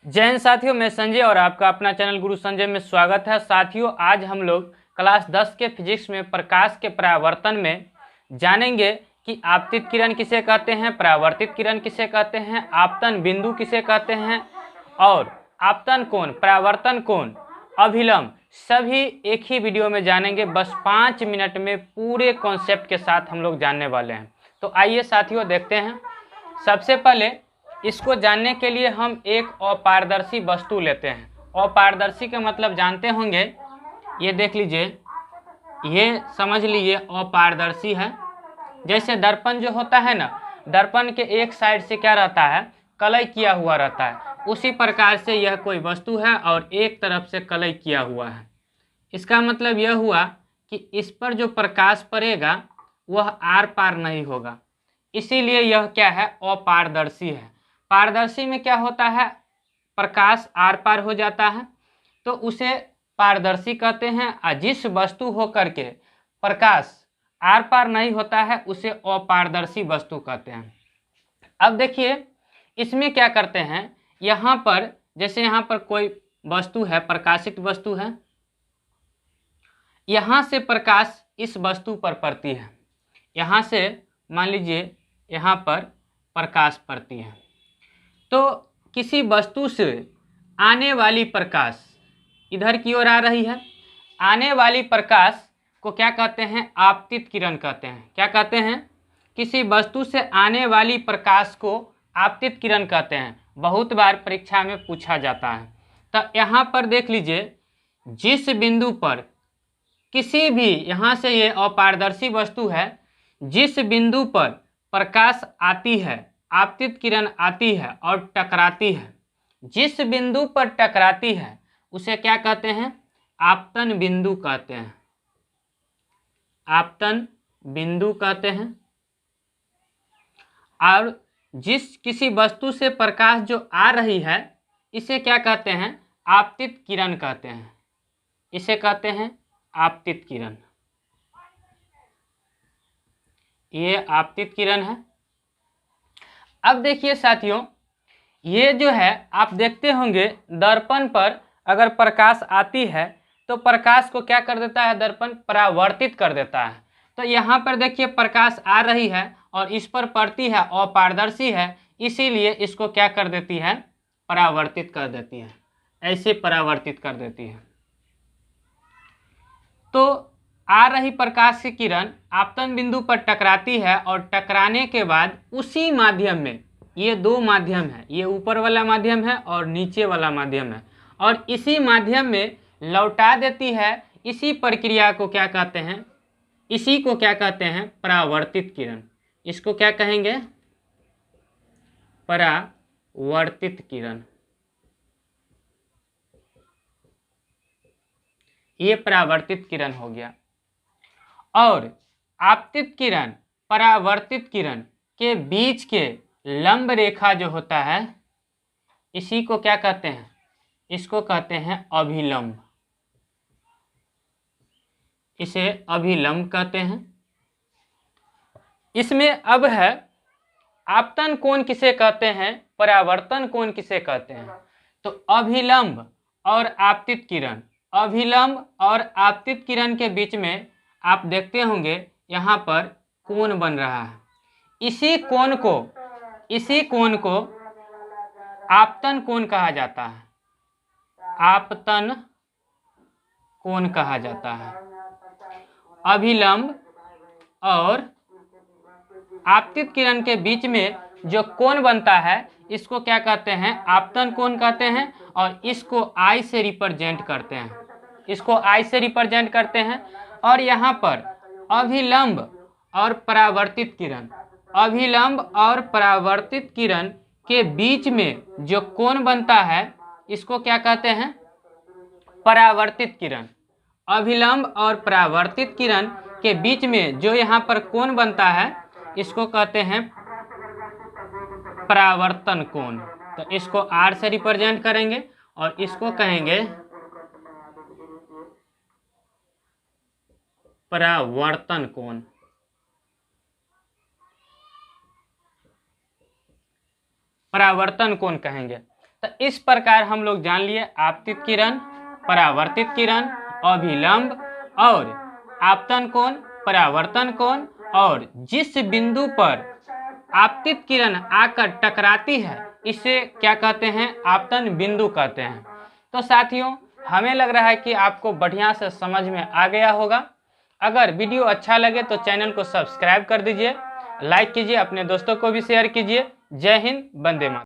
जय हिंद साथियों, मैं संजय और आपका अपना चैनल गुरु संजय में स्वागत है। साथियों, आज हम लोग क्लास 10 के फिजिक्स में प्रकाश के परावर्तन में जानेंगे कि आपतित किरण किसे कहते हैं, परावर्तित किरण किसे कहते हैं, आपतन बिंदु किसे कहते हैं और आपतन कोण, परावर्तन कोण, अभिलंब सभी एक ही वीडियो में जानेंगे। बस 5 मिनट में पूरे कॉन्सेप्ट के साथ हम लोग जानने वाले हैं। तो आइए साथियों देखते हैं। सबसे पहले इसको जानने के लिए हम एक अपारदर्शी वस्तु लेते हैं। अपारदर्शी का मतलब जानते होंगे, ये देख लीजिए, ये समझ लीजिए अपारदर्शी है। जैसे दर्पण जो होता है ना, दर्पण के एक साइड से क्या रहता है, कलई किया हुआ रहता है। उसी प्रकार से यह कोई वस्तु है और एक तरफ से कलई किया हुआ है। इसका मतलब यह हुआ कि इस पर जो प्रकाश पड़ेगा वह आर पार नहीं होगा, इसीलिए यह क्या है, अपारदर्शी है। पारदर्शी में क्या होता है, प्रकाश आर पार हो जाता है तो उसे पारदर्शी कहते हैं। और जिस वस्तु होकर के प्रकाश आर पार नहीं होता है उसे अपारदर्शी वस्तु कहते हैं। अब देखिए इसमें क्या करते हैं, यहाँ पर जैसे यहाँ पर कोई वस्तु है, प्रकाशित वस्तु है, यहाँ से प्रकाश इस वस्तु पर पड़ती है। यहाँ से मान लीजिए यहाँ पर प्रकाश पड़ती है, तो किसी वस्तु से आने वाली प्रकाश इधर की ओर आ रही है। आने वाली प्रकाश को क्या कहते हैं, आपतित किरण कहते हैं। क्या कहते हैं, किसी वस्तु से आने वाली प्रकाश को आपतित किरण कहते हैं। बहुत बार परीक्षा में पूछा जाता है। तो यहाँ पर देख लीजिए, जिस बिंदु पर किसी भी, यहाँ से ये अपारदर्शी वस्तु है, जिस बिंदु पर प्रकाश आती है, आपतित किरण आती है और टकराती है, जिस बिंदु पर टकराती है उसे क्या कहते हैं, आपतन बिंदु कहते हैं। आपतन बिंदु कहते हैं। और जिस किसी वस्तु से प्रकाश जो आ रही है इसे क्या कहते हैं, आपतित किरण कहते हैं। इसे कहते हैं आपतित किरण। ये आपतित किरण है। अब देखिए साथियों, ये जो है आप देखते होंगे दर्पण पर अगर प्रकाश आती है तो प्रकाश को क्या कर देता है, दर्पण परावर्तित कर देता है। तो यहाँ पर देखिए प्रकाश आ रही है और इस पर पड़ती है, अपारदर्शी है, इसीलिए इसको क्या कर देती है, परावर्तित कर देती है। ऐसे परावर्तित कर देती है। तो आ रही प्रकाश की किरण आपतन बिंदु पर टकराती है और टकराने के बाद उसी माध्यम में, ये दो माध्यम है, ये ऊपर वाला माध्यम है और नीचे वाला माध्यम है, और इसी माध्यम में लौटा देती है। इसी प्रक्रिया को क्या कहते हैं, इसी को क्या कहते हैं, परावर्तित किरण। इसको क्या कहेंगे, परावर्तित किरण। ये परावर्तित किरण हो गया। और आपतित किरण परावर्तित किरण के बीच के लंब रेखा जो होता है, इसी को क्या कहते हैं, इसको कहते हैं अभिलंब। इसे अभिलंब कहते हैं। इसमें अब है आपतन कोण किसे कहते हैं, परावर्तन कोण किसे कहते हैं। तो अभिलंब और आपतित किरण, अभिलंब और आपतित किरण के बीच में आप देखते होंगे यहाँ पर कोण बन रहा है। इसी कोण को आपतन कोण कहा जाता है। आपतन कोण कहा जाता है। अभिलंब और आपतित किरण के बीच में जो कोण बनता है इसको क्या कहते हैं, आपतन कोण कहते हैं। और इसको आई से रिप्रेजेंट करते हैं, इसको आई से रिप्रेजेंट करते हैं। और यहाँ पर अभिलंब और परावर्तित किरण, अभिलंब और परावर्तित किरण के बीच में जो कोण बनता है इसको क्या कहते हैं, परावर्तित किरण। अभिलंब और परावर्तित किरण के बीच में जो यहाँ पर कोण बनता है इसको कहते हैं परावर्तन कोण। तो इसको आर से रिप्रेजेंट करेंगे और इसको कहेंगे परावर्तन कोण। परावर्तन कोण कहेंगे। तो तो इस प्रकार हम लोग जान लिए आपतित किरण, परावर्तित किरण, अभिलंब और आपतन कोण, परावर्तन कोण, और जिस बिंदु पर आपतित किरण आकर टकराती है इसे क्या कहते हैं, आपतन बिंदु कहते हैं। तो साथियों, हमें लग रहा है कि आपको बढ़िया से समझ में आ गया होगा। अगर वीडियो अच्छा लगे तो चैनल को सब्सक्राइब कर दीजिए, लाइक कीजिए, अपने दोस्तों को भी शेयर कीजिए। जय हिंद, वंदे मातरम।